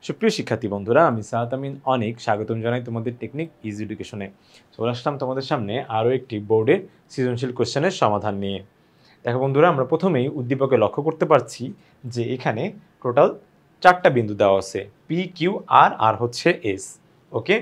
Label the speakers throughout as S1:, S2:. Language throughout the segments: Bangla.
S1: সুপ্রিয় শিক্ষার্থী বন্ধুরা, আমি সাহাত আমিন অনেক স্বাগতম জানাই তোমাদের টেকনিক ইজি এডুকেশনে। চলে আসলাম তোমাদের সামনে আরও একটি বোর্ডে সৃজনশীল কোশ্চেনের সমাধান নিয়ে। দেখো বন্ধুরা, আমরা প্রথমেই উদ্দীপকে লক্ষ্য করতে পারছি যে এখানে টোটাল 4টা বিন্দু দেওয়া আছে, পি কিউ আর আর হচ্ছে এস। ওকে,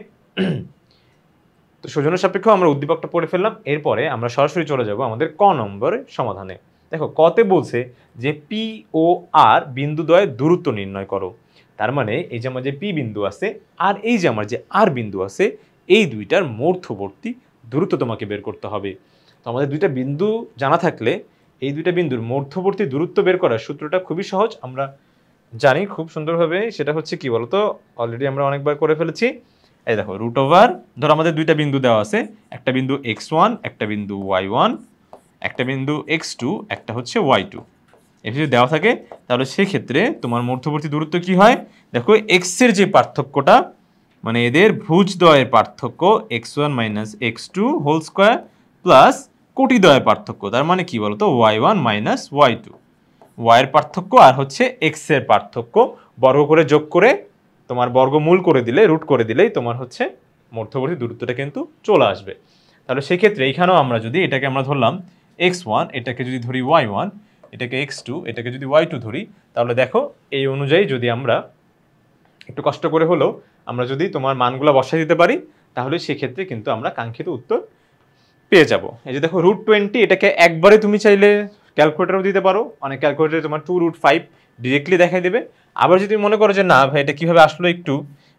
S1: তো সৌজন্য সাপেক্ষ আমরা উদ্দীপকটা পড়ে ফেললাম। এরপরে আমরা সরাসরি চলে যাব আমাদের ক নম্বরের সমাধানে। দেখো কতে বলছে যে পি ও আর বিন্দুদ্বয়ের দূরত্ব নির্ণয় করো। তার মানে এই যে আমার যে পি বিন্দু আছে আর এই যে আমার যে আর বিন্দু আছে, এই দুইটার মধ্যবর্তী দূরত্ব তোমাকে বের করতে হবে। তো আমাদের দুইটা বিন্দু জানা থাকলে এই দুইটা বিন্দুর মধ্যবর্তী দূরত্ব বের করার সূত্রটা খুবই সহজ, আমরা জানি খুব সুন্দরভাবে। সেটা হচ্ছে কি বলতো, অলরেডি আমরা অনেকবার করে ফেলেছি। এই দেখো রুট ওভার, ধরো আমাদের দুইটা বিন্দু দেওয়া আছে, একটা বিন্দু x1, একটা বিন্দু y1, একটা বিন্দু x2, একটা হচ্ছে y2। এটা যদি দেওয়া থাকে তাহলে সেক্ষেত্রে তোমার মধ্যবর্তী দূরত্ব কি হয়, দেখো x এর যে পার্থক্যটা, মানে এদের ভুজদ্বয়ের পার্থক্য x1 minus x2 whole square plus কোটিদ্বয়ের পার্থক্য, তার মানে কি বলতো y1 মাইনাস y2, y এর পার্থক্য আর হচ্ছে x এর পার্থক্য বর্গ করে যোগ করে তোমার বর্গমূল করে দিলে, রুট করে দিলেই তোমার হচ্ছে মধ্যবর্তী দূরত্বটা কিন্তু চলে আসবে। তাহলে সেক্ষেত্রে এইখানেও আমরা যদি এটাকে আমরা ধরলাম x1, এটাকে যদি ধরি y1, এটাকে x2, এটাকে যদি y2 ধরি, তাহলে দেখো এই অনুযায়ী যদি আমরা একটু কষ্ট করে হলেও আমরা যদি তোমার মানগুলো বসাই দিতে পারি, তাহলে সেক্ষেত্রে কিন্তু আমরা কাঙ্ক্ষিত উত্তর পেয়ে যাব। এই যে দেখো √20, এটাকে একবারে তুমি চাইলে ক্যালকুলেটরও দিতে পারো, অনেক ক্যালকুলেটরে তোমার 2√5 ডিরেক্টলি দেখাই দেবে। আবার যদি মনে করো যে না ভাই এটা কীভাবে আসলো একটু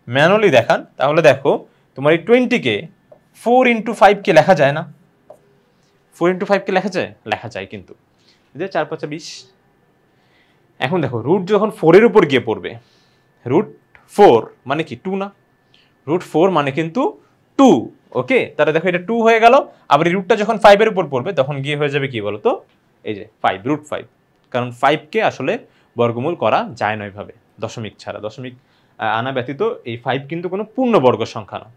S1: ম্যানুয়ালি দেখান, তাহলে দেখো তোমার এই 20কে 4 × 5 লেখা যায় না? 4 × 5 লেখা যায়? লেখা যায় কিন্তু, যে 4 × 5 = 20। এখন দেখো রুট যখন 4-এর উপর গিয়ে পড়বে, √4 মানে কি 2 না? √4 মানে কিন্তু 2। ওকে, তাহলে দেখো এটা 2 হয়ে গেল। আবার এই রুটটা যখন 5-এর উপর পড়বে তখন গিয়ে হয়ে যাবে কি বলতো, এই যে 5, √5। কারণ 5কে আসলে বর্গমূল করা যায় না ওইভাবে, দশমিক ছাড়া, দশমিক আনা ব্যতীত। এই 5 কিন্তু কোনো পূর্ণবর্গ সংখ্যা না।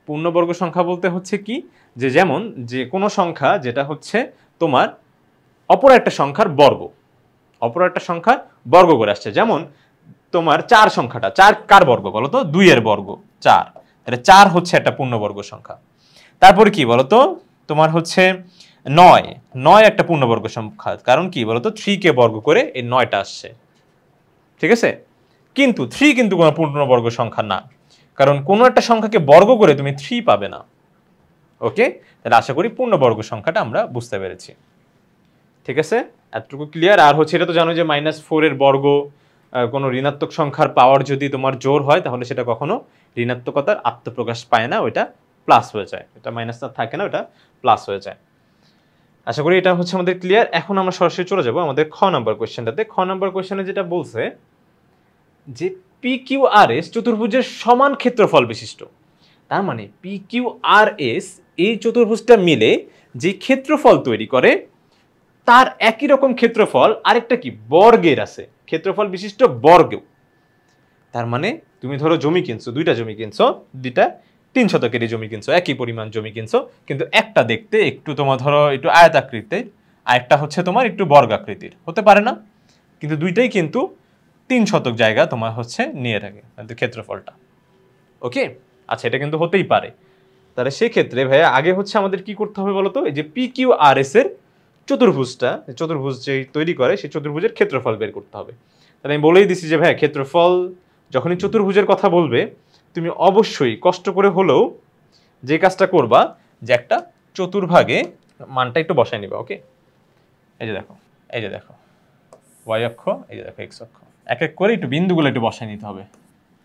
S1: পূর্ণবর্গ সংখ্যা বলতে হচ্ছে কি, যে যেমন যে কোনো সংখ্যা যেটা হচ্ছে তোমার অপর একটা সংখ্যার বর্গ, অপর একটা সংখ্যার বর্গ করে আসছে। যেমন তোমার 4 সংখ্যাটা, 4 কার বর্গ বলো তো? 2 এর বর্গ 4, তাহলে 4 হচ্ছে একটা পূর্ণবর্গ সংখ্যা। তারপরে কি বলতো, তোমার হচ্ছে 9, 9 একটা পূর্ণবর্গ সংখ্যা। কারণ কি বলতো, 3 কে বর্গ করে এই 9টা আসছে, ঠিক আছে? কিন্তু 3 কিন্তু কোনো পূর্ণবর্গ সংখ্যা না, কারণ কোনো একটা সংখ্যাকে বর্গ করে তুমি 3 পাবে না। ওকে, তাহলে আশা করি পূর্ণবর্গ সংখ্যাটা আমরা বুঝতে পেরেছি, ঠিক আছে? এতটুকু ক্লিয়ার। আর হচ্ছে এটা তো জানো যে -4 এর বর্গ, কোনো ঋণাত্মক সংখ্যার পাওয়ার যদি তোমার জোর হয় তাহলে সেটা কখনো ঋণাত্মকতার আত্মপ্রকাশ পায় না, ওইটা প্লাস হয়ে যায়। এটা মাইনাস না থাকে না, ওটা প্লাস হয়ে যায়। আশা করি এটা হচ্ছে আমাদের ক্লিয়ার। এখন আমরা সরাসরি চলে যাব আমাদের খ নাম্বার কোয়েশ্চেনটাতে। খ নাম্বার কোয়েশ্চেনে যেটা বলছে যে পি কিউ আর এস চতুর্ভুজের সমান ক্ষেত্রফল বিশিষ্ট। তার মানে পি কিউ আর এস এই চতুর্ভুজটা মিলে যে ক্ষেত্রফল তৈরি করে, তার একই রকম ক্ষেত্রফল আরেকটা কি বর্গের আছে, ক্ষেত্রফল বিশিষ্ট বর্গ। তার মানে তুমি ধরো জমি কিনছো, দুইটা জমি কিনছো, দুইটা 3 শতকেরই জমি কিনছো, একই পরিমাণ জমি কিনছো, কিন্তু একটা দেখতে একটু তোমার ধরো একটু আয়তাকৃতির, আর একটা হচ্ছে তোমার একটু বর্গাকৃতির, হতে পারে না? কিন্তু দুইটাই কিন্তু 3 শতক জায়গা তোমার হচ্ছে নিয়ে থাকে ক্ষেত্রফলটা। ওকে, আচ্ছা, এটা কিন্তু হতেই পারে। তাহলে সেক্ষেত্রে ভাইয়া আগে হচ্ছে আমাদের কি করতে হবে বলতো, এই যে পি কিউ আর এস এর চতুর্ভুজটা, চতুর্ভুজ যে তৈরি করে সেই চতুর্ভুজের ক্ষেত্রফল বের করতে হবে। তাহলে আমি বলেই দিছি যে ভাই ক্ষেত্রফল যখনই চতুর্ভুজের কথা বলবে, তুমি অবশ্যই কষ্ট করে হলেও যে কাজটা করবা, যে একটা চতুর্ভাগে মানটা একটু বসায় নিবা। ওকে, এই যে দেখো, এই যে দেখো ওয়াই অক্ষ, এই যে দেখো এক্স অক্ষ, এক এক করে একটু বিন্দুগুলো একটু বসায় নিতে হবে,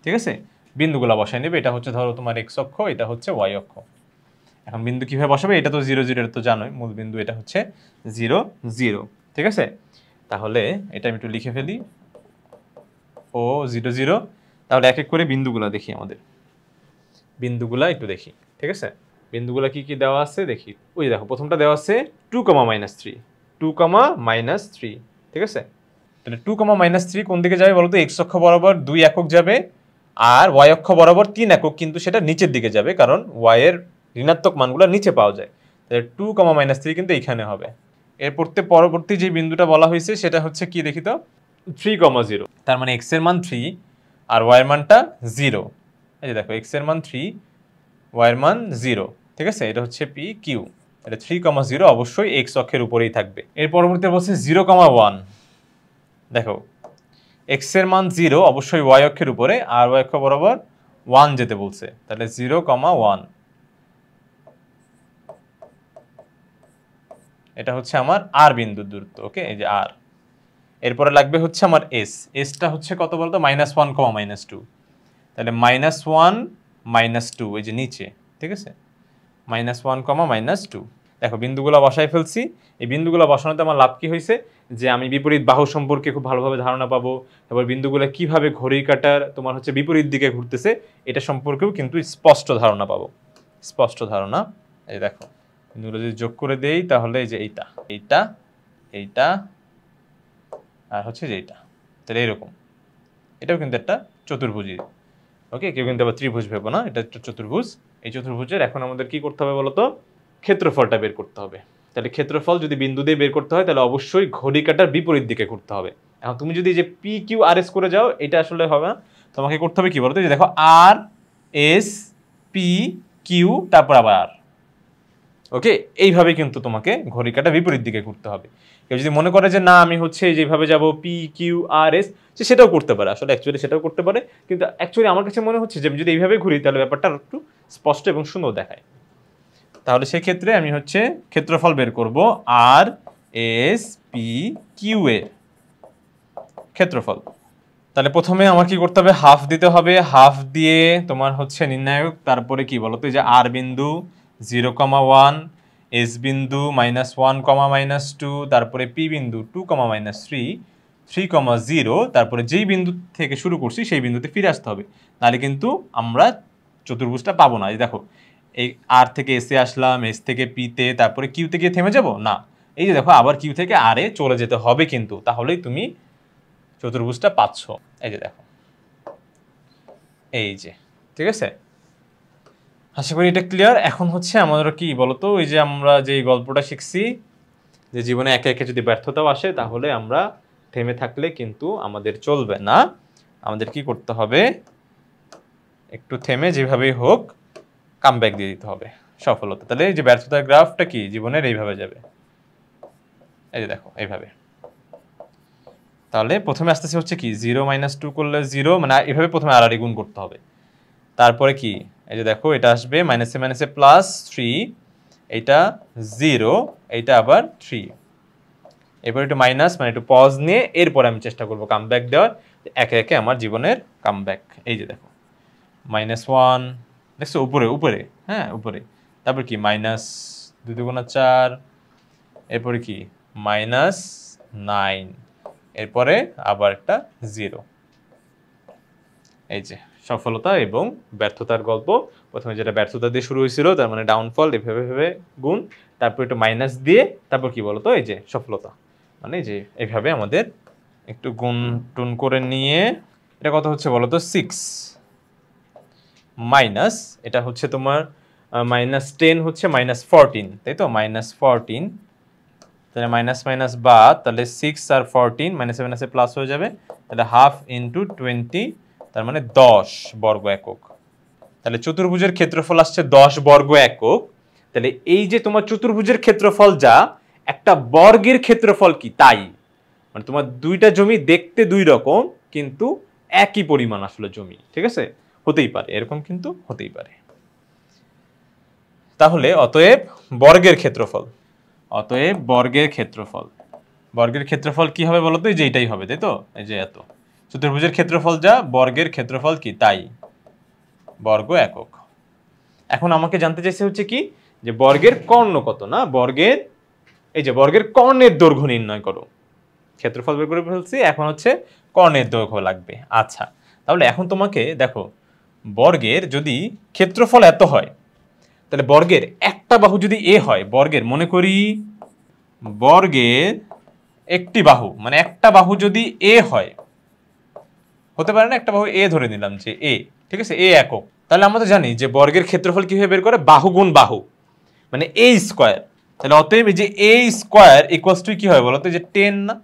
S1: ঠিক আছে? বিন্দুগুলো বসায় নেবে। এটা হচ্ছে ধরো তোমার এক্স অক্ষ, এটা হচ্ছে ওয়াই অক্ষ। এখন বিন্দু কিভাবে বসাবে, এটা তো 0, 0 এটা তো জানোই, মূল বিন্দু এটা হচ্ছে 0, 0, ঠিক আছে? তাহলে এটা আমি একটু লিখে ফেলি, ও 0, 0। তাহলে এক এক করে বিন্দুগুলা দেখি, আমাদের বিন্দুগুলা একটু দেখি, ঠিক আছে? বিন্দুগুলা কি কি দেওয়া আছে দেখি। ওই দেখো প্রথমটা দেওয়া আছে 2, -3, 2, -3, ঠিক আছে? তাহলে 2, -3 কোন দিকে যাবে বলতো? এক্স অক্ষ বরাবর 2 একক যাবে, আর ওয়াই অক্ষ বরাবর 3 একক, কিন্তু সেটা নিচের দিকে যাবে, কারণ ওয়াই এর ঋণাত্মক মানগুলো নিচে পাওয়া যায়। তাহলে 2, -3 কিন্তু এইখানে হবে। এরপর পরবর্তী যে বিন্দুটা বলা হয়েছে সেটা হচ্ছে কি দেখি তো, 3, 0। তার মানে এক্স এর মান 3 আর ওয়াই এর মানটা 0। এই যে দেখো এক্স এর মান 3, ওয়াই এর মান 0, ঠিক আছে? এটা হচ্ছে পি কিউ। এটা 3,0 অবশ্যই এক্স অক্ষের উপরেই থাকবে। এর পরবর্তীতে বলছে 0,1। দেখো এক্স এর মান 0 অবশ্যই ওয়াই অক্ষের উপরে, আর ওয়াই অক্ষ বরাবর 1 যেতে বলছে, তাহলে 0,1। এটা হচ্ছে আমার আর বিন্দুর দূরত্ব। ওকে, এই যে আর। এরপরে লাগবে হচ্ছে আমার এস। এসটা হচ্ছে কত বলতো? -1, -2। তাহলে -1, -2 এই যে নিচে, ঠিক আছে? -1, -2। দেখো বিন্দুগুলো বসাই ফেলছি। এই বিন্দুগুলো বসানোতে আমার লাভ কি হয়েছে? যে আমি বিপরীত বাহু সম্পর্কে খুব ভালোভাবে ধারণা পাবো। তারপর বিন্দুগুলো কিভাবে ঘড়ির কাঁটার তোমার হচ্ছে বিপরীত দিকে ঘুরতেছে এটা সম্পর্কেও কিন্তু স্পষ্ট ধারণা পাবো। স্পষ্ট ধারণা। এই দেখো বিন্দুগুলো যদি যোগ করে দেই তাহলে এই যে এইটা, এইটা, এইটা আর হচ্ছে যে এইটা, তাহলে এরকম। এটাও কিন্তু একটা চতুর্ভুজই। ওকে, কেউ কিন্তু আবার ত্রিভুজ ভেবো না, এটা একটা চতুর্ভুজ। এই চতুর্ভুজের এখন আমাদের কি করতে হবে বলতো? ক্ষেত্রফলটা বের করতে হবে। তাহলে ক্ষেত্রফল যদি বিন্দু দিয়ে বের করতে হয় তাহলে অবশ্যই ঘড়ি কাঁটার বিপরীত দিকে ঘুরতে হবে। এখন তুমি যদি যে পি কিউ আর এস করে যাও এটা আসলে হবে না। তোমাকে করতে হবে কি বলতো? যে দেখো আর এস পি কিউ তারপর আবার আর। ওকে, এইভাবে কিন্তু তোমাকে ঘড়ি কাঁটা বিপরীত দিকে ঘুরতে হবে। কেউ যদি মনে করে যে না আমি হচ্ছে যেভাবে যাব পি কিউ আর এস, সে সেটাও করতে পারে, আসলে অ্যাকচুয়ালি সেটাও করতে পারে। কিন্তু অ্যাকচুয়ালি আমার কাছে মনে হচ্ছে যে আমি যদি এইভাবে ঘুরি তাহলে ব্যাপারটা একটু স্পষ্ট এবং সুন্দর দেখায়। তাহলে সেক্ষেত্রে আমি হচ্ছে ক্ষেত্রফল বের করব আর এস পি কিউ এর ক্ষেত্রফল। তাহলে প্রথমে আমার কি করতে হবে? হাফ দিতে হবে। হাফ দিয়ে তোমার হচ্ছে নির্ণায়ক, তারপরে কি বলতো? যে আর বিন্দু 0,1, এস বিন্দু -1, -2, তারপরে পি বিন্দু 2, -3, 3,0, তারপরে যেই বিন্দু থেকে শুরু করছি সেই বিন্দুতে ফিরে আসতে হবে, নাহলে কিন্তু আমরা চতুর্ভুজটা পাবো না। এই দেখো এই আর থেকে এসে আসলাম, এস থেকে পিতে, তারপরে কিউতে গিয়ে থেমে যাব না। এই যে দেখো আবার কিউ থেকে আরে চলে যেতে হবে কিন্তু, তাহলেই তুমি চতুর্ভুজটা পাচ্ছ। এই যে দেখো, এই যে, ঠিক আছে? আশা করি এটা ক্লিয়ার। এখন হচ্ছে আমাদের কি বলতো? ওই যে আমরা যে গল্পটা শিখছি যে জীবনে একে একে যদি ব্যর্থতাও আসে তাহলে আমরা থেমে থাকলে কিন্তু আমাদের চলবে না। আমাদের কি করতে হবে? একটু থেমে যেভাবেই হোক কামব্যাক দিয়ে দিতে হবে সফলতা। তাহলে এই যে ব্যর্থতার গ্রাফটা কি জীবনের এইভাবে যাবে। এই যে দেখো এইভাবে। তাহলে প্রথমে আসতেছে হচ্ছে কি 0 - 2 করলে 0, মানে এভাবে প্রথমে আর গুণ করতে হবে। তারপরে কি এই যে দেখো এটা আসবে -এ +3, এইটা 0, এইটা আবার 3। এরপর একটু মাইনাস, মানে একটু পজ নিয়ে এরপরে আমি চেষ্টা করবো কামব্যাক দেওয়ার, একে একে আমার জীবনের কামব্যাক। এই যে দেখো -1 দেখছো উপরে উপরে, হ্যাঁ উপরে। তারপর কি -2 × 4, এরপরে কি -9, এরপরে আবার একটা 0। এই যে সফলতা এবং ব্যর্থতার গল্প। প্রথমে যেটা ব্যর্থতা দিয়ে শুরু হয়েছিল তার মানে ডাউনফল, এভাবে ভাবে গুণ, তারপর একটু মাইনাস দিয়ে, তারপর কি বলতো? এই যে সফলতা, মানে যে এইভাবে আমাদের একটু গুণ টুন করে নিয়ে এটা কত হচ্ছে বলতো? 6 মাইনাস এটা হচ্ছে তোমার -10 হচ্ছে -14, তাই তো? -14, তাহলে মাইনাস মাইনাস বাদ, তাহলে 6 আর 14 -এ প্লাস হয়ে যাবে, তাহলে হাফ ইন্টু 20, তার মানে 10 বর্গ একক। তাহলে চতুর্ভুজের ক্ষেত্রফল আসছে 10 বর্গ একক। তাহলে এই যে তোমার চতুর্ভুজের ক্ষেত্রফল যা, একটা বর্গের ক্ষেত্রফল কি তাই। মানে তোমার দুইটা জমি দেখতে দুই রকম কিন্তু একই পরিমাণ আসলে জমি, ঠিক আছে? হতেই পারে এরকম, কিন্তু হতেই পারে। তাহলে অতএব বর্গের ক্ষেত্রফল, অতএব বর্গের ক্ষেত্রফল, বর্গের ক্ষেত্রফল কি হবে বলতো? এই যে এইটাই হবে, তাই তো? এই যে এত চতুর্ভুজের ক্ষেত্রফল যা, বর্গের ক্ষেত্রফল কি তাই, বর্গ একক। এখন আমাকে জানতে চাইছে হচ্ছে কি যে বর্গের কর্ণ কত, না বর্গের, এই যে বর্গের কর্ণের দৈর্ঘ্য নির্ণয় করো। ক্ষেত্রফল বের করে ফেলছি, এখন হচ্ছে কর্ণের দৈর্ঘ্য লাগবে। আচ্ছা, তাহলে এখন তোমাকে দেখো বর্গের যদি ক্ষেত্রফল এত হয় তাহলে বর্গের একটা বাহু যদি এ হয়, বর্গের মনে করি বর্গের একটি বাহু, মানে একটা বাহু যদি এ হয়, হতে পারে না একটা বাহু এ ধরে নিলাম যে এ, ঠিক আছে? এ একক। তাহলে আমরা তো জানি যে বর্গের ক্ষেত্রফল কিভাবে বের করে? বাহু গুণ বাহু, মানে এ স্কয়ার। তাহলে অতএব এই যে এ স্কয়ার ইকুয়ালস টু কি হয় বলতো? যে 10 না?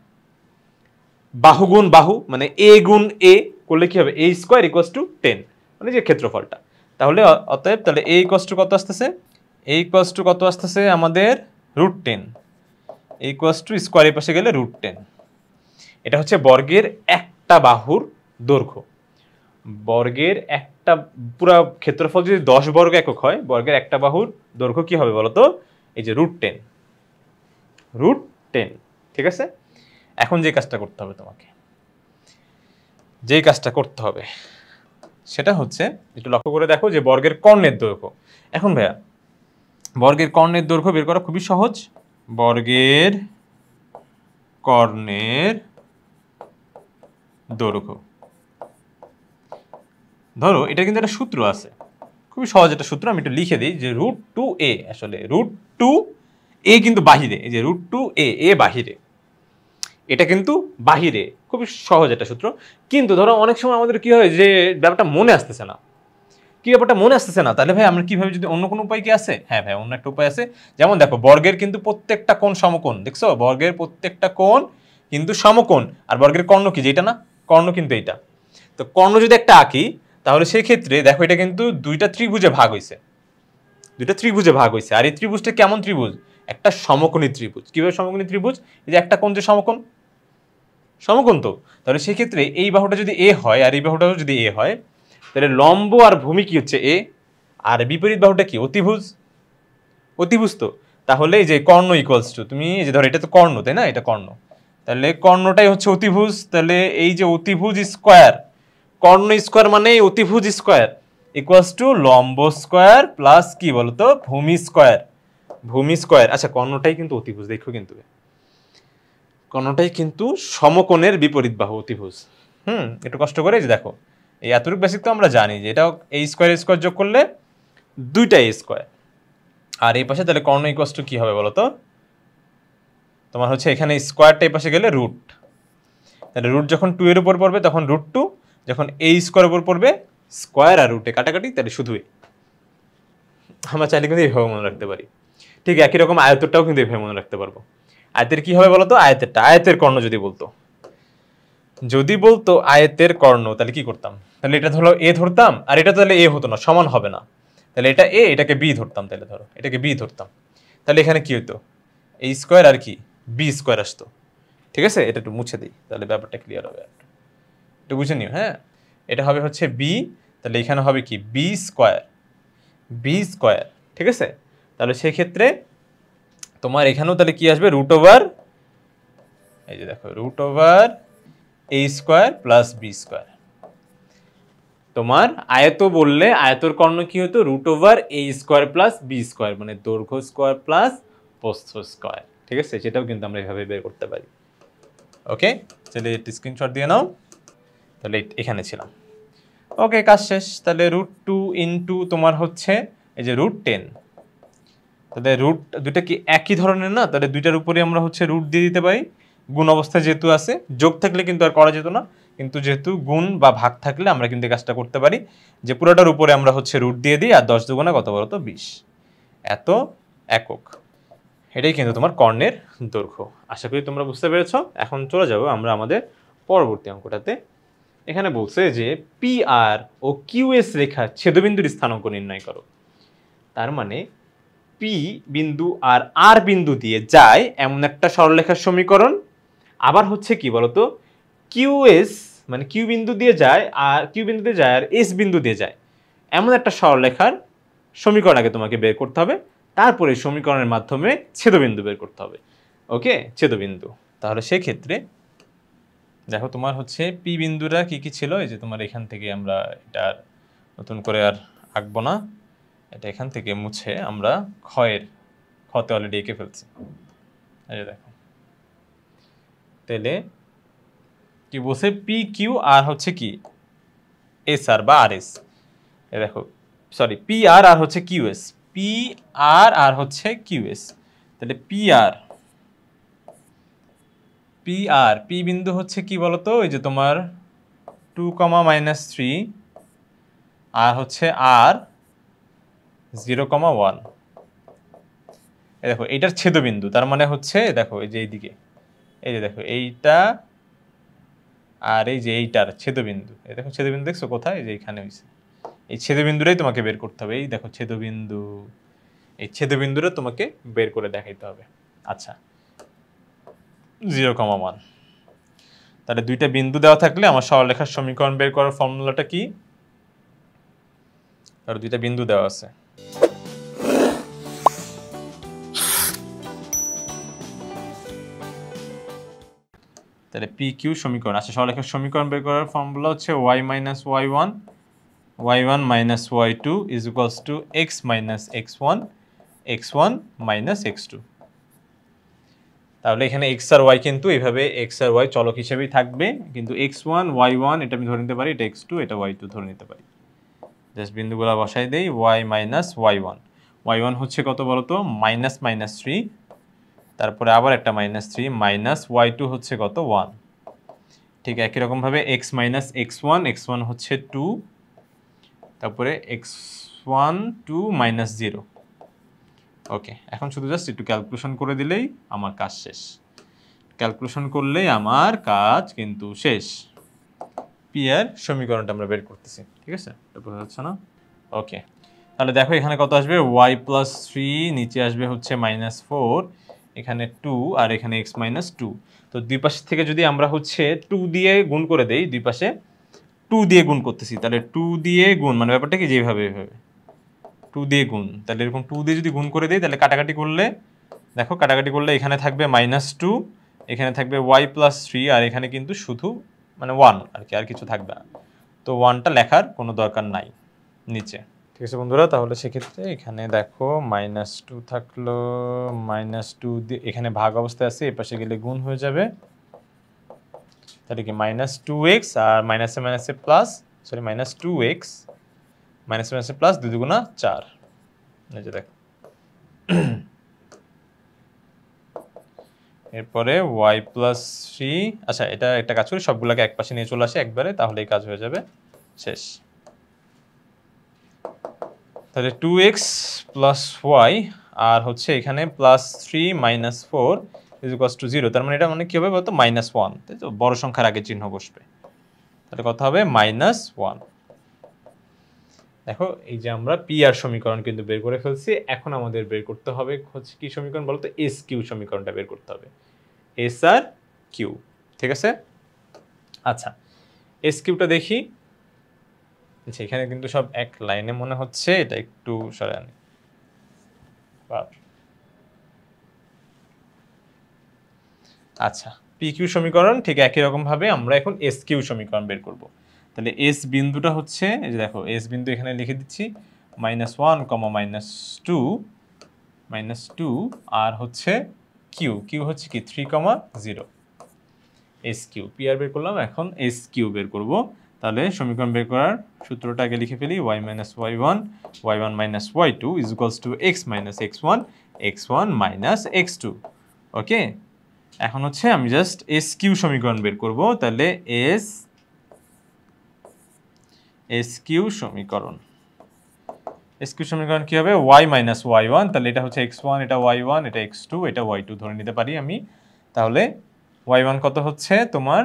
S1: বাহু গুণ বাহু মানে এ গুণ এ, করলে কি হবে a স্কয়ার ইকুয়ালস টু 10 মানে যে ক্ষেত্রফলটা। তাহলে অতএব তাহলে a ইকুয়ালস টু কত আসতেছে, a ইকুয়ালস টু কত আসতেছে আমাদের √10, a ইকুয়ালস টু স্কয়ারের পাশে গেলে √10। এটা হচ্ছে বর্গের একটা বাহুর দৈর্ঘ্য। বর্গের একটা পুরা ক্ষেত্রফল যদি 10 বর্গ একক হয়, বর্গের একটা বাহুর দৈর্ঘ্য কি হবে বলতো, এই যে √10, √10। ঠিক আছে, এখন যে কাজটা করতে হবে তোমাকে, যেই কাজটা করতে হবে সেটা হচ্ছে একটু লক্ষ্য করে দেখো যে বর্গের কর্ণের দৈর্ঘ্য। এখন ভাইয়া বর্গের কর্ণের দৈর্ঘ্য বের করা খুবই সহজ। বর্গের কর্ণের দৈর্ঘ্য, ধরো এটা কিন্তু একটা সূত্র আছে, খুবই সহজ একটা সূত্র, আমি একটু লিখে দিই যে √2a, আসলে √2a কিন্তু বাহিরে, এই যে √2a, এ বাহিরে, এটা কিন্তু বাহিরে, খুবই সহজ একটা সূত্র। কিন্তু ধরো অনেক সময় আমাদের কি হয় যে ব্যাপারটা মনে আসতেছে না, কি ব্যাপারটা মনে আসতেছে না, তাহলে ভাই আমরা কিভাবে, যদি অন্য কোনো উপায় কি আছে? হ্যাঁ ভাই, অন্য একটা উপায় আছে। যেমন দেখো বর্গের কিন্তু প্রত্যেকটা কোণ সমকোণ, দেখছো বর্গের প্রত্যেকটা কোণ কিন্তু সমকোণ, আর বর্গের কর্ণ কি, যেটা না কর্ণ কিন্তু এইটা। তো কর্ণ যদি একটা আঁকি তাহলে সেই ক্ষেত্রে দেখো এটা কিন্তু দুইটা ত্রিভুজে ভাগ হইছে, দুইটা ত্রিভুজে ভাগ হইছে। আর এই ত্রিভুজটা কেমন ত্রিভুজ? একটা সমকোণী ত্রিভুজ। কিভাবে সমকোণী ত্রিভুজ? এই যে একটা কোণ যে সমকোণ, সমকোণ তো, তাহলে সেই ক্ষেত্রে এই বাহুটা যদি এ হয় আর এই বাহুটাও যদি এ হয়, তাহলে লম্ব আর ভূমি কি হচ্ছে এ, আর বিপরীত বাহুটা কি অতিভুজ, অতিভুজ তো। তাহলে এই যে কর্ণ ইকুয়ালস টু, তুমি এই যে ধরো এটা তো কর্ণ তাই না, এটা কর্ণ, তাহলে কর্ণটাই হচ্ছে অতিভুজ, তাহলে এই যে অতিভুজ স্কয়ার, কর্ণ স্কয়ার মানে অতিভুজ স্কয়ার ইকুয়ালস টু লম্ব স্কয়ার প্লাস কি বলতো ভূমি স্কয়ার, ভূমি স্কয়ার। আচ্ছা কর্ণটাই কিন্তু অতিভুজ, দেখো কিন্তু কর্ণটাই কিন্তু সমকোণের বিপরীত বাহু অতিভুজ। একটু কষ্ট করে যে দেখো, এই এতটুকু বেসিক তো আমরা জানি যে এটা এই স্কয়ার স্কয়ার যোগ করলে দুইটা এ স্কয়ার, আর এই পাশে তাহলে কর্ণ ইকুয়ালস টু কি হবে বলতো, তোমার হচ্ছে এখানে স্কয়ারটা এই পাশে গেলে রুট, তাহলে রুট যখন 2 এর উপর পড়বে তখন √2, যখন a স্কয়ার উপর পড়বে স্কয়ার আর রুটে কাটাকাটি, তাহলে শুধু a। আমরা চাইলে কিন্তু এইভাবে মনে রাখতে পারি। ঠিক একই রকম আয়তটাও কিন্তু এইভাবে মনে রাখতে পারবো। আয়তের কি হবে বলতো, আয়তেরটা, আয়তের কর্ণ যদি বলতো, যদি বলতো আয়তের কর্ণ, তাহলে কি করতাম, তাহলে এটা ধরো a ধরতাম, আর এটা তাহলে a হতো না, সমান হবে না, তাহলে এটা a, এটাকে b ধরতাম, তাহলে ধরো এটাকে b ধরতাম, তাহলে এখানে কি হতো, a স্কয়ার আর কি b স্কয়ার আসতো। ঠিক আছে, এটা একটু মুছে দিই তাহলে ব্যাপারটা ক্লিয়ার হবে, একটু বুঝে নিও। হ্যাঁ, এটা হবে হচ্ছে b, তাহলে এখানে হবে কি b স্কয়ার, b স্কয়ার। ঠিক আছে, তাহলে সেই ক্ষেত্রে তোমার এখানেও তাহলে কি আসবে, √ওভার, এই যে দেখো √over a square plus b square. তোমার আয়ত বললে আয়তর কর্ণ কি হতো, √over a square plus b square, মানে দৈর্ঘ্য স্কয়ার প্লাস প্রস্থ স্কয়ার। ঠিক আছে, সেটাও কিন্তু আমরা এভাবে বের করতে পারি। ওকে, তাহলে স্ক্রিনশট দিয়ে নাও, তাহলে এখানে ছিলাম। ওকে, কাজ শেষ। তাহলে √2 ইন্টু তোমার হচ্ছে এই যে √10, তাহলে রুট দুইটা কি একই ধরনের না, তাহলে দুইটার উপরে আমরা হচ্ছে রুট দিয়ে দিতে পারি। গুণ অবস্থায় যেহেতু আছে, যোগ থাকলে কিন্তু আর করা যেত না, কিন্তু যেহেতু গুণ বা ভাগ থাকলে আমরা কিন্তু কাজটা করতে পারি যে পুরোটার উপরে আমরা হচ্ছে রুট দিয়ে দিই, আর 10 দুগুণে কত বলতো 20, এত একক। এটাই কিন্তু তোমার কর্ণের দৈর্ঘ্য। আশা করি তোমরা বুঝতে পেরেছো। এখন চলে যাব আমরা আমাদের পরবর্তী অঙ্কটাতে। এখানে বলছে যে পি আর ও কিউএস রেখার ছেদবিন্দুর স্থানাঙ্ক নির্ণয় করো। তার মানে পি বিন্দু আর আর বিন্দু দিয়ে যায় এমন একটা সরলরেখার সমীকরণ, আবার হচ্ছে কি বলতো কিউএস মানে কিউ বিন্দু দিয়ে যায় আর কিউ বিন্দু দিয়ে যায় আর এস বিন্দু দিয়ে যায় এমন একটা সরলরেখার সমীকরণ আগে তোমাকে বের করতে হবে, তারপরে সমীকরণের মাধ্যমে ছেদবিন্দু বের করতে হবে। ওকে, ছেদবিন্দু। তাহলে সেই ক্ষেত্রে দেখো তোমার হচ্ছে পি বিন্দুরা কি কি ছিল, এই যে তোমার এখান থেকে আমরা এটা নতুন করে আর আঁকবো না, এটা এখান থেকে মুছে আমরা খতে অলরেডি এঁকে ফেলছি। এই যে দেখো, তাহলে কি বলছে পি কিউ আর হচ্ছে কি এস আর বা আর এস, এই দেখো সরি পি আর আর হচ্ছে কিউ এস, পি আর আর হচ্ছে কিউ এস, তাহলে পি আর পি বিন্দু হচ্ছে কি বলতো, ওই যে তোমার 2, -3 আর হচ্ছে আর 0, 1। এই দেখো এইটার ছেদবিন্দু, তার মানে হচ্ছে দেখো এই যে এইদিকে, এই যে দেখো এইটা আর এই যে এইটার ছেদবিন্দু, এই দেখো ছেদবিন্দু দেখছো কোথায়, এই যে এখানে হয়েছে, এই ছেদবিন্দুটাই তোমাকে বের করতে হবে। এই দেখো ছেদবিন্দু, এই ছেদবিন্দুটা তোমাকে বের করে দেখাইতে হবে। আচ্ছা 0,1, তাহলে দুইটা বিন্দু দেওয়া থাকলে আমার সরলরেখার সমীকরণ বের করার ফর্মুলাটা কি? আর দুইটা বিন্দু দেওয়া আছে, তাহলে পি কিউ সমীকরণ। আচ্ছা সরলরেখার সমীকরণ বের করার ফর্মুলা হচ্ছে y minus y1 y1 minus y2 is equals to x minus x1 x1 minus x2। তাহলে এখানে x আর y কিন্তু এইভাবে x আর y চলক হিসেবেই থাকবে, কিন্তু x1 y1 এটা আমি ধরে নিতে পারি, এটা x2 এটা y2 ধরে নিতে পারি। জাস্ট বিন্দুগুলো বসাই দেই, y মাইনাস y1, y1 হচ্ছে কত বলতো, মাইনাস মাইনাস 3, তারপরে আবার একটা মাইনাস 3 মাইনাস y2 হচ্ছে কত 1। ঠিক একই রকমভাবে x মাইনাস x1, x1 হচ্ছে 2, তারপরে x1 2 মাইনাস 0। ওকে, এখন শুধু জাস্ট একটু ক্যালকুলেশন করে দিলেই আমার কাজ শেষ। ক্যালকুলেশন করলেই আমার কাজ কিন্তু শেষ। পি এর সমীকরণটা আমরা বের করতেছি, ঠিক আছে, এটা বোঝা যাচ্ছে না? ওকে, তাহলে দেখো এখানে কত আসবে, y প্লাস 3, নিচে আসবে হচ্ছে মাইনাস 4, এখানে 2 আর এখানে x মাইনাস 2। তো দুই পাশ থেকে যদি আমরা হচ্ছে 2 দিয়ে গুণ করে দেই, দুই পাশে 2 দিয়ে গুণ করতেছি, তাহলে 2 দিয়ে গুণ মানে ব্যাপারটা কি যেভাবে এভাবে 2 দিয়ে গুণ, তাহলে এরকম 2 দিয়ে যদি গুণ করে দেই, তাহলে কাটাকাটি করলে দেখো, কাটাকাটি করলে এখানে থাকবে মাইনাস 2, এখানে থাকবে y প্লাস 3, আর এখানে কিন্তু শুধু মানে 1 আর কি, আর কিছু থাকবে না। তো 1টা লেখার কোনো দরকার নাই নিচে, ঠিক আছে বন্ধুরা। তাহলে সেক্ষেত্রে এখানে দেখো মাইনাস 2 থাকলো, মাইনাস 2 দিয়ে এখানে ভাগ অবস্থায় আছে, এপাশে গেলে গুণ হয়ে যাবে, তাহলে কি মাইনাস 2x আর মাইনাসে মাইনাসে প্লাস, সরি মাইনাস 2x মাইনাসে মাইনাসে প্লাস 2 দুগুণা 4, এই যে দেখো। এরপরে y প্লাস 3, আচ্ছা এটা একটা কাজ করি, সবগুলোকে এক পাশে নিয়ে চলে আসে একবারে, তাহলে এই কাজ হয়ে যাবে, শেষ। তাহলে 2x প্লাস y আর হচ্ছে এখানে plus 3 minus 4 is equals to 0, তার মানে এটা মানে কি হবে বলতো, মাইনাস 1, তাই তো, বড় সংখ্যার আগে চিহ্ন বসবে, তাহলে কত হবে মাইনাস 1। দেখো এই যে আমরা পি আর সমীকরণ কিন্তু বের করে ফেলছি, এখন আমাদের বের করতে হবে হচ্ছে কি সমীকরণ বলতো, এস কিউ সমীকরণটা বের করতে হবে, এস আর কিউ, ঠিক আছে। আচ্ছা এস কিউটা দেখি, আচ্ছা এখানে কিন্তু সব এক লাইনে মনে হচ্ছে, এটা একটু সরাই আনি। আচ্ছা পি কিউ সমীকরণ ঠিক একই রকম ভাবে আমরা এখন এস কিউ সমীকরণ বের করব। তাহলে এস বিন্দুটা হচ্ছে, এই যে দেখো এস বিন্দু এখানে লিখে দিচ্ছি, -1, -2 আর হচ্ছে কিউ, কিউ হচ্ছে কি 3, 0, এস কিউ। পি আর বের করলাম, এখন এস কিউ বের করব। তাহলে সমীকরণ বের করার সূত্রটা আগে লিখে ফেলি, y minus y1 y1 minus y2 is equals to x minus x1 x1 minus x2। ওকে, এখন হচ্ছে আমি জাস্ট এস কিউ সমীকরণ বের করব। তাহলে এস কিউ সমীকরণ কি হবে, y মাইনাস y1, তাহলে এটা হচ্ছে x1, এটা y1, এটা x2, এটা y2 ধরে নিতে পারি আমি। তাহলে y1 কত হচ্ছে তোমার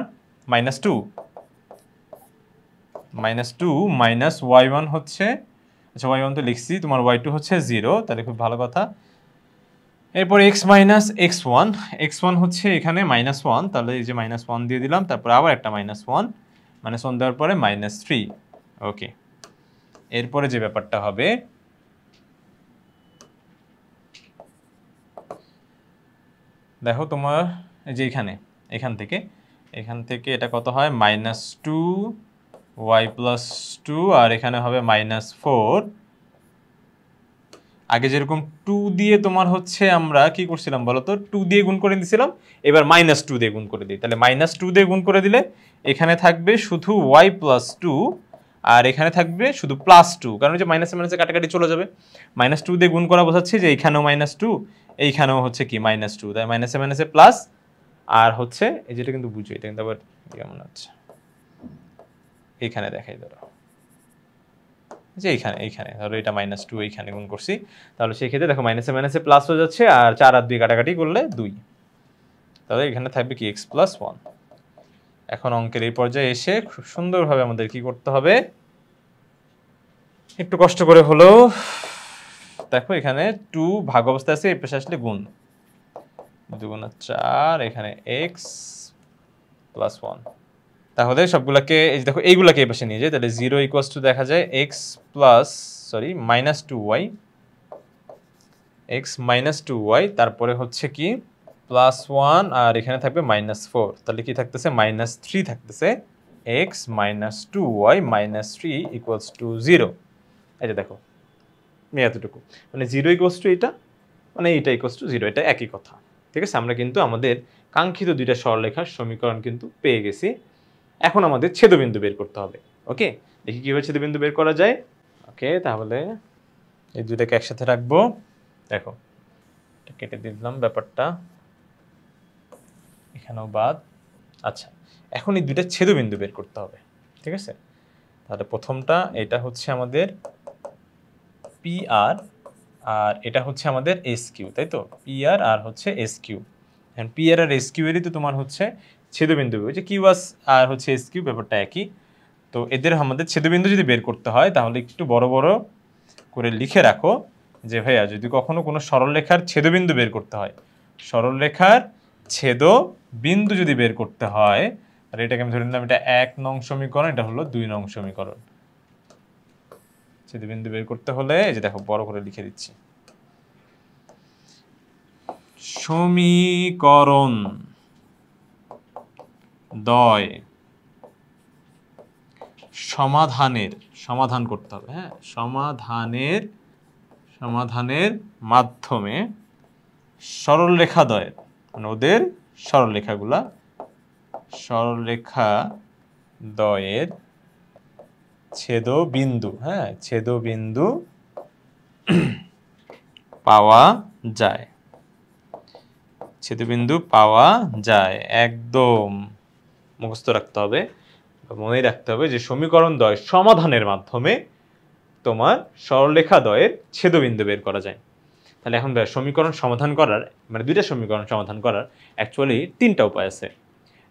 S1: -2 মাইনাস y1 হচ্ছে, আচ্ছা y1 তো লিখছি, তোমার y2 হচ্ছে 0, তাহলে খুব ভালো কথা। এরপর x মাইনাস x1 হচ্ছে এখানে -1, তাহলে এই যে -1 দিয়ে দিলাম, তারপর আবার একটা -1 দেওয়ার পরে -3। ওকে, এরপরে যে ব্যাপারটা হবে, দেখো তোমার এই যে এখান থেকে এটা কত হয়, -2 y প্লাস 2 আর এখানে হবে -4। আগে যেরকম 2 দিয়ে তোমার হচ্ছে আমরা কি করছিলাম বলো তো, 2 দিয়ে গুণ করে দিয়েছিলাম, এবার -2 দিয়ে গুণ করে দিই। তাহলে -2 দিয়ে গুণ করে দিলে এখানে থাকবে শুধু y প্লাস 2 আর এখানে থাকবে শুধু +2, কারণ যে মাইনাসে মাইনাসে কাটাকাটি চলে যাবে। -2 দিয়ে গুণ করা বোঝাচ্ছে যে এইখানেও -2, এইখানেও হচ্ছে কি -2, তাই মাইনাসে মাইনাসে প্লাস, আর হচ্ছে এই যেটা কিন্তু বুঝো, এটা কিন্তু আবার কেমন আছে, এইখানে দেখাই ধরো যে এইখানে ধরো এটা -2 এইখানে গুণ করছি, তাহলে সেই ক্ষেত্রে দেখো মাইনাসে মাইনাসে প্লাস হয়ে যাচ্ছে, আর 4 আর 2 কাটাকাটি করলে 2, তাহলে এখানে থাকবে কি x + 1। এখন অঙ্কের এই পর্যায়ে এসে খুব সুন্দরভাবে আমাদের কি করতে হবে, একটু কষ্ট করে হলেও দেখো এখানে 2 ভাগ অবস্থায় আছে, এই পাশে আসলে গুণ, 2 গুণ 4, এখানে x প্লাস 1। তাহলে সবগুলাকে এই যে দেখো এইগুলাকে এই পাশে নিয়ে যাই, তাহলে 0 ইকুয়ালস টু দেখা যায় x plus minus 2y, x minus 2y, তারপরে হচ্ছে কি প্লাস 1 আর এখানে থাকবে মাইনাস 4, তাহলে কি থাকতেছে মাইনাস 3 থাকতেছে, x minus 2y minus 3 equals to 0। এই যে দেখো এতটুকু, মানে 0 ইকুয়ালস টু এটা, মানে এটা ইকুয়ালস টু 0, এটা একই কথা। ঠিক আছে, আমরা কিন্তু আমাদের কাঙ্ক্ষিত দুইটা সরলরেখার সমীকরণ কিন্তু পেয়ে গেছি। এখন আমাদের ছেদবিন্দু বের করতে হবে। ওকে, দেখি কিভাবে ছেদবিন্দু বের করা যায়। ওকে, তাহলে এই দুইটাকে একসাথে রাখবো। দেখো এটা কেটে দিলাম ব্যাপারটা, এখানেও বাদ। আচ্ছা, এখন এই দুইটা ছেদবিন্দু বের করতে হবে। ঠিক আছে, তাহলে প্রথমটা এটা হচ্ছে আমাদের পি আর, আর এটা হচ্ছে আমাদের এস কিউ, তাই তো? পি আর হচ্ছে এস কিউ। এখন পি আর এস কিউ এরই তো তোমার হচ্ছে ছেদবিন্দু, ওই যে কিউ আর হচ্ছে এস কিউ, ব্যাপারটা একই। তো এদের আমাদের ছেদবিন্দু যদি বের করতে হয় তাহলে একটু বড় বড় করে লিখে রাখো যে ভাইয়া যদি কখনো কোনো সরলরেখার ছেদবিন্দু বের করতে হয়, সরলরেখার ছেদবিন্দু যদি বের করতে হয়, আর এটাকে আমি ধরে নিলাম এটা 1 নং সমীকরণ, এটা হলো 2 নং সমীকরণ। ছেদবিন্দু বের করতে হলে এই যে দেখো বড় করে লিখে দিচ্ছি, সমীকরণ দ্বয় সমাধান করতে হবে। হ্যাঁ, সমাধানের মাধ্যমে সরলরেখা দ্বয়ের, মানে ওদের সরলরেখা দ্বয়ের ছেদবিন্দু, হ্যাঁ ছেদবিন্দু পাওয়া যায়, ছেদবিন্দু পাওয়া যায়। একদম মুখস্থ রাখতে হবে, মনে রাখতে হবে যে সমীকরণ দ্বয় সমাধানের মাধ্যমে তোমার সরলরেখা দ্বয়ের ছেদবিন্দু বের করা যায়। তাহলে এখন সমীকরণ সমাধান করার, মানে দুইটা সমীকরণ সমাধান করার অ্যাকচুয়ালি 3টা উপায় আছে।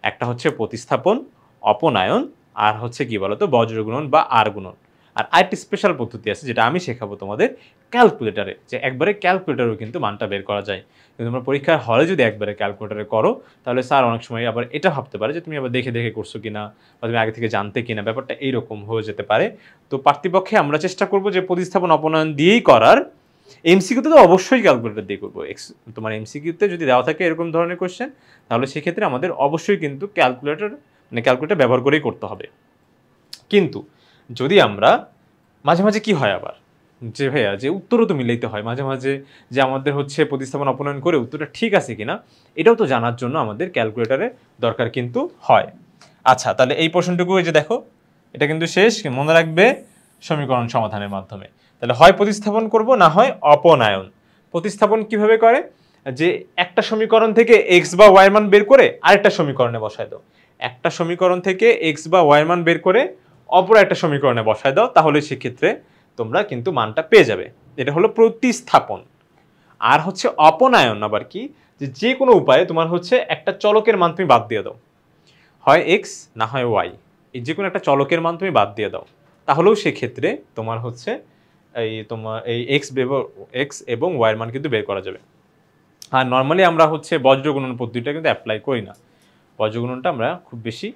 S1: একটা হচ্ছে প্রতিস্থাপন, অপনায়ন, আর হচ্ছে কি বলতো বজ্রগুণন বা আর গুণন। আর আরেকটি স্পেশাল পদ্ধতি আছে যেটা আমি শেখাবো তোমাদের ক্যালকুলেটারে, যে একবারে ক্যালকুলেটারেও কিন্তু মানটা বের করা যায়। কিন্তু তোমরা পরীক্ষার হলে যদি একবারে ক্যালকুলেটারে করো তাহলে স্যার অনেক সময় আবার এটা ভাবতে পারে যে তুমি আবার দেখে দেখে করছো কিনা, বা তুমি আগে থেকে জানতে কিনা, ব্যাপারটা এইরকম হয়ে যেতে পারে। তো পার্থিপক্ষে আমরা চেষ্টা করবো যে প্রতিস্থাপন অপনয়ন দিয়েই করার। এমসিকিউতে তো অবশ্যই ক্যালকুলেটর দিয়ে করবো। তোমার এমসিকিউতে যদি দেওয়া থাকে এরকম ধরনের কোশ্চেন, তাহলে সেক্ষেত্রে আমাদের অবশ্যই কিন্তু ক্যালকুলেটর ব্যবহার করেই করতে হবে। কিন্তু যদি আমরা মাঝে মাঝে কি হয় আবার যে ভাইয়া যে উত্তরও তো মিলাইতে হয় মাঝে মাঝে, যে আমাদের হচ্ছে প্রতিস্থাপন অপনয়ন করে উত্তরটা ঠিক আছে কিনা এটাও তো জানার জন্য আমাদের ক্যালকুলেটরের দরকার কিন্তু হয়। আচ্ছা, তাহলে এই প্রশ্নটুকু এই যে দেখো এটা কিন্তু শেষ, মনে রাখবে সমীকরণ সমাধানের মাধ্যমে। তাহলে হয় প্রতিস্থাপন করব, না হয় অপনায়ন। প্রতিস্থাপন কিভাবে করে, যে একটা সমীকরণ থেকে এক্স বা ওয়াই মান বের করে আরেকটা সমীকরণে বসায় দাও, একটা সমীকরণ থেকে এক্স বা ওয়াই মান বের করে অপর একটা সমীকরণে বসায় দাও, তাহলে সেক্ষেত্রে তোমরা কিন্তু মানটা পেয়ে যাবে। এটা হলো প্রতিস্থাপন। আর হচ্ছে অপনায়ন আবার কি, যে কোনো উপায়ে তোমার হচ্ছে একটা চলকের মান তুমি বাদ দিয়ে দাও, হয় এক্স না হয় ওয়াই, এই যে কোনো একটা চলকের মান তুমি বাদ দিয়ে দাও, তাহলেও সেক্ষেত্রে তোমার হচ্ছে এই এক্স এবং ওয়াইয়ের মান কিন্তু বের করা যাবে। আর নর্মালি আমরা হচ্ছে বজ্রগুণন পদ্ধতিটা কিন্তু অ্যাপ্লাই করি না, বজ্রগুণনটা আমরা খুব বেশি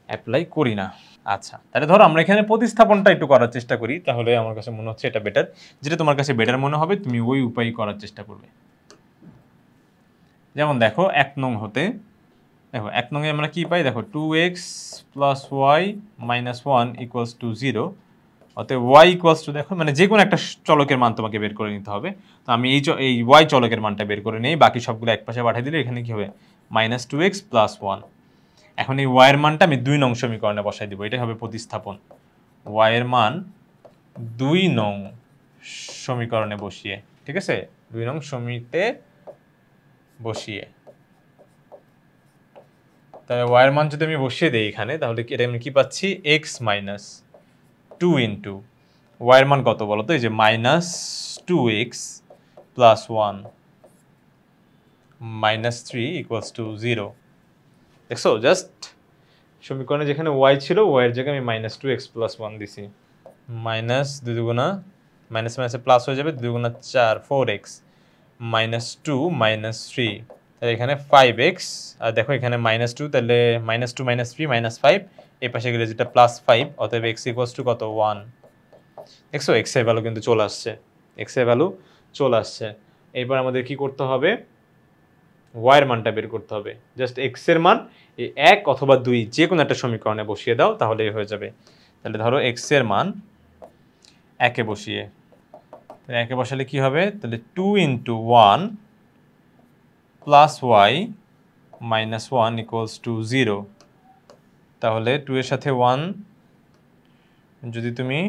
S1: অ্যাপ্লাই করি না। আচ্ছা, তাহলে ধরো আমরা এখানে প্রতিস্থাপনটা একটু করার চেষ্টা করি, তাহলে আমার কাছে মনে হচ্ছে এটা বেটার। যেটা তোমার কাছে বেটার মনে হবে তুমি ওই উপায় করার চেষ্টা করবে। যেমন দেখো 1 নং হতে, দেখো 1 নং এ আমরা কি পাই, দেখো 2x plus Y minus 1 equals to 0। অতএব y ইকুয়ালস টু, দেখো মানে যে কোনো একটা চলকের মান তোমাকে বের করে নিতে হবে। তো আমি এই y চলকের মানটা বের করে নেই, বাকি সবগুলো এক পাশে পাঠিয়ে দিলে এখানে কি হবে মাইনাস 2x প্লাস 1। এখন এই y এর মানটা আমি 2 নং সমীকরণে বসাই দিব, এটাই হবে প্রতিস্থাপন। y এর মান 2 নং সমীকরণে বসিয়ে, ঠিক আছে, 2 নং সমীতে বসিয়ে, তাহলে y এর মান যদি আমি বসিয়ে দিই এখানে, তাহলে এটা আমি কি পাচ্ছি, x মাইনাস 2 ইন্টু y এর মান কত বলো তো, এই যে minus 2x plus 1 minus 3 equals to 0। দেখছো, জাস্ট সমীকরণে যেখানে ওয়াই ছিল ওয়াই এর জায়গায় আমি -2x + 1 দিছি, মাইনাস 2 দুগুণা মাইনাস মাইনাসে প্লাস হয়ে যাবে, 2 দুগুণা 4 4x -2 -3, তাহলে এখানে 5x, আর দেখো এখানে -2, তাহলে -2 -3 -5, এই পাশে গেলে যেটা +5, অতএব x = কত 1। দেখছো x এর ভ্যালু কিন্তু চলে আসছে, x এর ভ্যালু চলে আসছে। এবার আমাদের কি করতে হবে, y এর মানটা বের করতে হবে। জাস্ট x এর মান এই 1 অথবা 2 যে কোনো একটা সমীকরণে বসিয়ে দাও তাহলেই হয়ে যাবে। তাহলে ধরো x এর মান 1 এ বসিয়ে, তাহলে 1 এ বসালে কি হবে, তাহলে 2 × 1 + y - 1 = 0। তাহলে 2 এর সাথে 1 যদি তুমি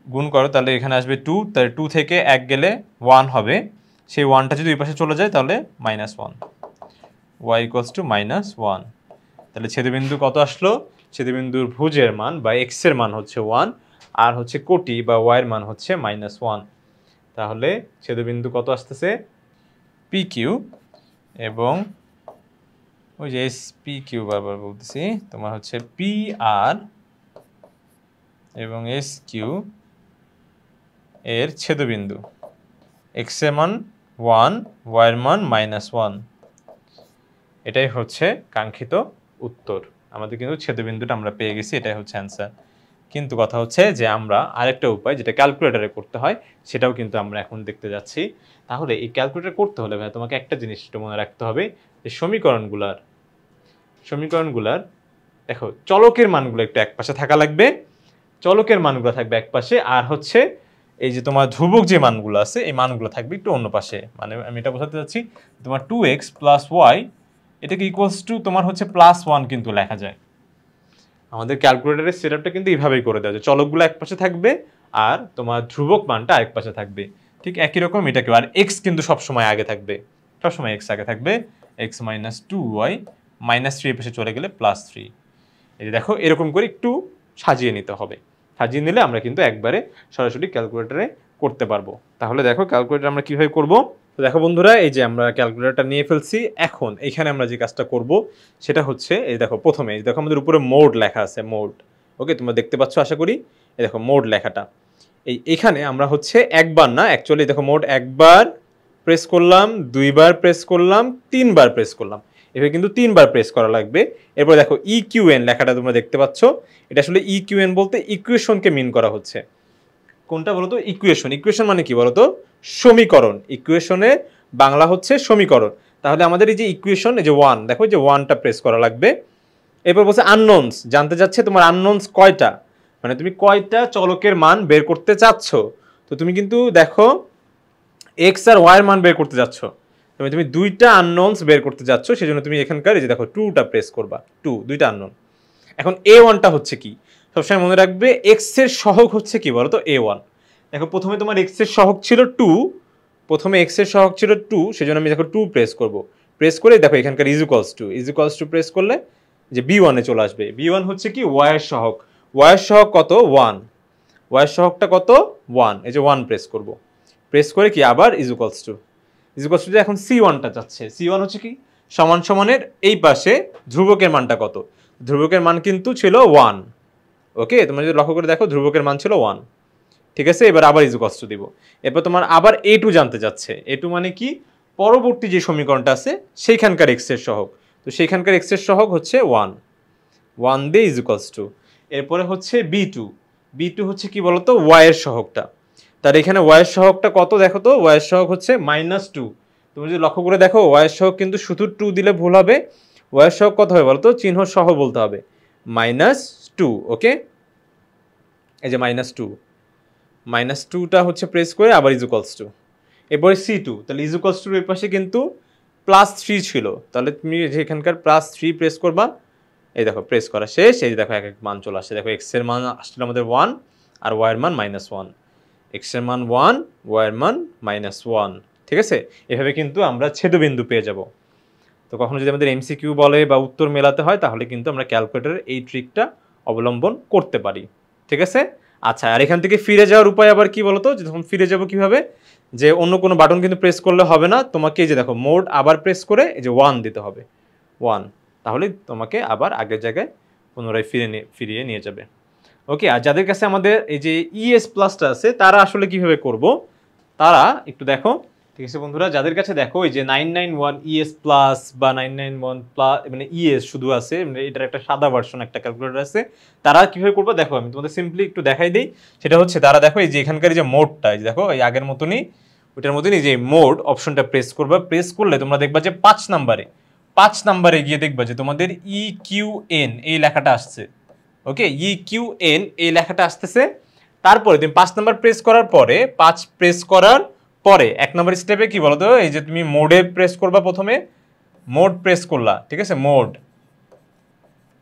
S1: গুণ করো তাহলে এখানে আসবে 2, তাহলে 2 থেকে 1 গেলে 1 হবে, সেই 1টা যদি ওই পাশে চলে যায় তাহলে -1, y = -1। তাহলে ছেদবিন্দু কত আসলো, ছেদবিন্দুর ভুজের মান বা x এর মান হচ্ছে 1, আর হচ্ছে কোটি বা y এর মান হচ্ছে -1। তাহলে ছেদবিন্দু কত আসতেছে, PQ, এবং ওই যে SPQ বারবার বলতেছি, তোমার হচ্ছে PR এবং SQ এর ছেদবিন্দু, x এর মান 1, y এর মান -1। এটাই হচ্ছে কাঙ্ক্ষিত উত্তর। আমাদের কিন্তু ছেদবিন্দুটা আমরা পেয়ে গেছি, এটাই হচ্ছে অ্যান্সার। কিন্তু কথা হচ্ছে যে আমরা আরেকটা উপায় যেটা ক্যালকুলেটরে করতে হয় সেটাও কিন্তু আমরা এখন দেখতে যাচ্ছি। তাহলে এই ক্যালকুলেটর করতে হলে ভাই তোমাকে একটা জিনিস একটু মনে রাখতে হবে, যে সমীকরণগুলার দেখো চলকের মানগুলো একটু একপাশে থাকা লাগবে, চলকের মানগুলো থাকবে একপাশে, আর হচ্ছে এই যে তোমার ধ্রুবক যে মানগুলো আছে এই মানগুলো থাকবে একটু অন্য পাশে। মানে আমি এটা বোঝাতে চাচ্ছি, তোমার 2x + y এটাকে = তোমার হচ্ছে +1 কিন্তু লেখা যায়। আমাদের ক্যালকুলেটরের সেটআপটা কিন্তু এইভাবেই করে দেওয়া যায়, চলকগুলো একপাশে থাকবে আর তোমার ধ্রুবক মানটা আরেক পাশে থাকবে। ঠিক একই রকম এটাকেও, আর x কিন্তু সবসময় আগে থাকবে, সবসময় x আগে থাকবে, x - 2y -3 এর পাশে চলে গেলে +3। এই যে দেখো এরকম করে একটু সাজিয়ে নিতে হবে, সাজিয়ে নিলে আমরা কিন্তু একবারে সরাসরি ক্যালকুলেটরে করতে পারবো। তাহলে দেখো ক্যালকুলেটর আমরা কিভাবে করব। তো দেখো বন্ধুরা, এই যে আমরা ক্যালকুলেটরটা নিয়ে ফেলছি, এখন এখানে আমরা যে কাজটা করব সেটা হচ্ছে, এই দেখো প্রথমে এই দেখো আমাদের উপরে মোড লেখা আছে, মোড, ওকে তোমরা দেখতে পাচ্ছ আশা করি। এই দেখো মোড লেখাটা, এইখানে আমরা হচ্ছে একবার না, অ্যাকচুয়ালি দেখো মোড একবার প্রেস করলাম, দুইবার প্রেস করলাম, তিনবার প্রেস করলাম, এভাবে কিন্তু 3 বার প্রেস করা লাগবে। এরপর দেখো ইকিউএন লেখাটা তোমরা দেখতে পাচ্ছ, এটা আসলে ইকিউএন বলতে ইকুয়েশনকে মিন করা হচ্ছে। কোনটা বলতো, ইকুয়েশন। ইকুয়েশন মানে কি বলতো, সমীকরণ। ইকুয়েশনে বাংলা হচ্ছে সমীকরণ। তাহলে আমাদের এই যে ইকুয়েশন, এই যে 1, দেখো যে 1টা প্রেস করা লাগবে। এরপর বলছে আননোনস, জানতে যাচ্ছে তোমার আননোনস কয়টা, মানে তুমি কয়টা চলকের মান বের করতে চাচ্ছ। তো তুমি কিন্তু দেখো এক্স আর ওয়াই এর মান বের করতে যাচ্ছ, তুমি দুইটা আননোনস বের করতে যাচ্ছ, সেজন্য তুমি এখানকার এই যে দেখো 2টা প্রেস করবা, 2 দুইটা আননোন। এখন a1টা হচ্ছে কি, সবসময় মনে রাখবে এক্স এর সহগ হচ্ছে কি বলতো, a1। দেখো প্রথমে তোমার এক্স এর সহগ ছিল 2, প্রথমে এক্স এর সহগ ছিল 2, সেজন্য আমি দেখো 2 প্রেস করব, প্রেস করে দেখো এখানকার ইজ ইকুয়ালস টু প্রেস করলে যে b1 এ চলে আসবে। b1 হচ্ছে কি y এর সহগ, y এর সহগ কত 1, y এর সহগটা কত 1, এই যে 1 প্রেস করব, প্রেস করে কি আবার ইজ ইকুয়ালস টু এখন c1টা যাচ্ছে, c1 হচ্ছে কি সমান সমানের এই পাশে ধ্রুবকের মানটা কত, ধ্রুবকের মান কিন্তু ছিল 1, ওকে তোমরা যদি লক্ষ্য করে দেখো ধ্রুবকের মান ছিল 1, ঠিক আছে। এবার আবার ইজ ইকুয়ালস টু দিব, এরপর তোমার আবার a2 জানতে যাচ্ছে, a2 মানে কি পরবর্তী যে সমীকরণটা আছে সেইখানকার x এর সহগ, তো সেইখানকার x এর সহগ হচ্ছে 1, 1 দিয়ে ইজ ইকুয়ালস টু। এরপরে হচ্ছে b2 হচ্ছে কি বলতো y এর সহগটা, তার এখানে y এর সহগটা কত দেখো তো, y এর সহগ হচ্ছে -2। তুমি যদি লক্ষ্য করে দেখো y এর সহগ কিন্তু শুধু 2 দিলে ভুল হবে, y এর সহগ কত হবে বলতো, চিহ্ন সহ বলতে হবে, -2, ওকে। এই যে -2টা হচ্ছে প্রেস করে আবার ইজ ইকুয়ালস টু, এরপরে c2, তাহলে ইজ ইকুয়ালস টু এর পাশে কিন্তু +3 ছিল, তাহলে তুমি এখানকার +3 প্রেস করবা, এই দেখো প্রেস করা শেষ, এই দেখো এক এক মান চলে আসছে, দেখো এক্স এর মান আসলে আমাদের 1 আর ওয়াই এর মান -1, এক্স এর মান 1, ওয়াই এর মান -1, ঠিক আছে। এভাবে কিন্তু আমরা ছেদবিন্দু পেয়ে যাব। তো কখনো যদি আমাদের এমসিকিউ বলে বা উত্তর মেলাতে হয় তাহলে কিন্তু আমরা ক্যালকুলেটরের এই ট্রিকটা অবলম্বন করতে পারি, ঠিক আছে। আচ্ছা, আর এখান থেকে ফিরে যাওয়ার উপায় আবার কি বলতো, যখন ফিরে যাব কিভাবে, যে অন্য কোনো বাটন কিন্তু প্রেস করলে হবে না, তোমাকে এই যে দেখো মোড আবার প্রেস করে এই যে 1 দিতে হবে, 1, তাহলে তোমাকে আবার আগের জায়গায় পুনরায় ফিরিয়ে নিয়ে যাবে। ওকে, আর যাদের কাছে আমাদের এই যে ইএস প্লাসটা আছে তারা আসলে কিভাবে করব, তারা একটু দেখো। ঠিক আছে বন্ধুরা, যাদের কাছে দেখো এই যে 991 ইএস প্লাস বা 991 প্লাস মানে ইএস শুধু আছে, মানে এটার একটা সাদা ভার্সন একটা ক্যালকুলেটর আছে, তারা কিভাবে করবে দেখো, আমি তোমাদের সিম্পলি একটু দেখাই দিই। সেটা হচ্ছে তারা দেখো এই যে এখানকার যে মোডটা, এই যে দেখো এই আগের মতনই ওইটার মতনই যে মোড অপশনটা প্রেস করবে, প্রেস করলে তোমরা দেখবা যে 5 নাম্বারে গিয়ে দেখবা যে তোমাদের EQN এই লেখাটা আসছে। ওকে, EQN এই লেখাটা আসতেছে। তারপরে তুমি 5 নাম্বার প্রেস করার পরে 5 প্রেস করার পরে 1 নাম্বার স্টেপে কি বলো তো, এই যে তুমি মোডে প্রেস করবা, প্রথমে মোড প্রেস করলা, ঠিক আছে মোড।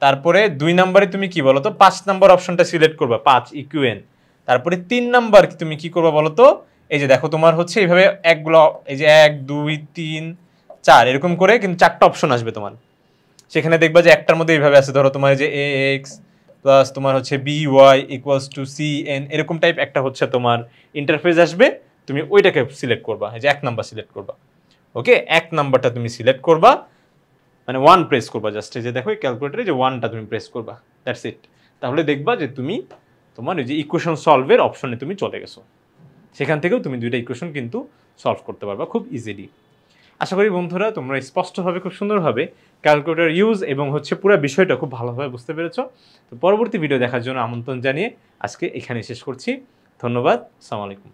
S1: তারপরে 2 নাম্বারে তুমি কি বলো তো 5 নাম্বার অপশনটা সিলেক্ট করবা 5 EQN। তারপরে 3 নাম্বার তুমি কি করবা বলো তো, এই যে দেখো তোমার হচ্ছে এইভাবে একগুলো, এই যে 1 2 3 4 এরকম করে কিন্তু 4টা অপশন আসবে তোমার। সেখানে দেখবা যে একটার মধ্যে এইভাবে আছে, ধরো তোমার যে AX প্লাস তোমার হচ্ছে BY ইকুয়ালস টু CN এরকম টাইপ একটা হচ্ছে তোমার ইন্টারফেস আসবে। তুমি ওইটাকে সিলেক্ট করবা, এই যে 1 নাম্বার সিলেক্ট করবা। ওকে, 1 নাম্বারটা তুমি সিলেক্ট করবা, মানে 1 প্রেস করবা, জাস্ট এই যে দেখো এই ক্যালকুলেটরে যে 1টা তুমি প্রেস করবা, দ্যাটস ইট। তাহলে দেখবা যে তুমি তোমার এই যে ইকুয়েশন সলভের অপশনে তুমি চলে গেছো। সেখান থেকেও তুমি 2টা ইকুয়েশন কিন্তু সলভ করতে পারবা খুব ইজিলি। আশা করি বন্ধুরা তোমরা স্পষ্টভাবে খুব সুন্দরভাবে ক্যালকুলেটর ইউজ এবং হচ্ছে পুরো বিষয়টা খুব ভালোভাবে বুঝতে পেরেছো। তো পরবর্তী ভিডিও দেখার জন্য আমন্ত্রণ জানিয়ে আজকে এখানে শেষ করছি। ধন্যবাদ, আসসালামু আলাইকুম।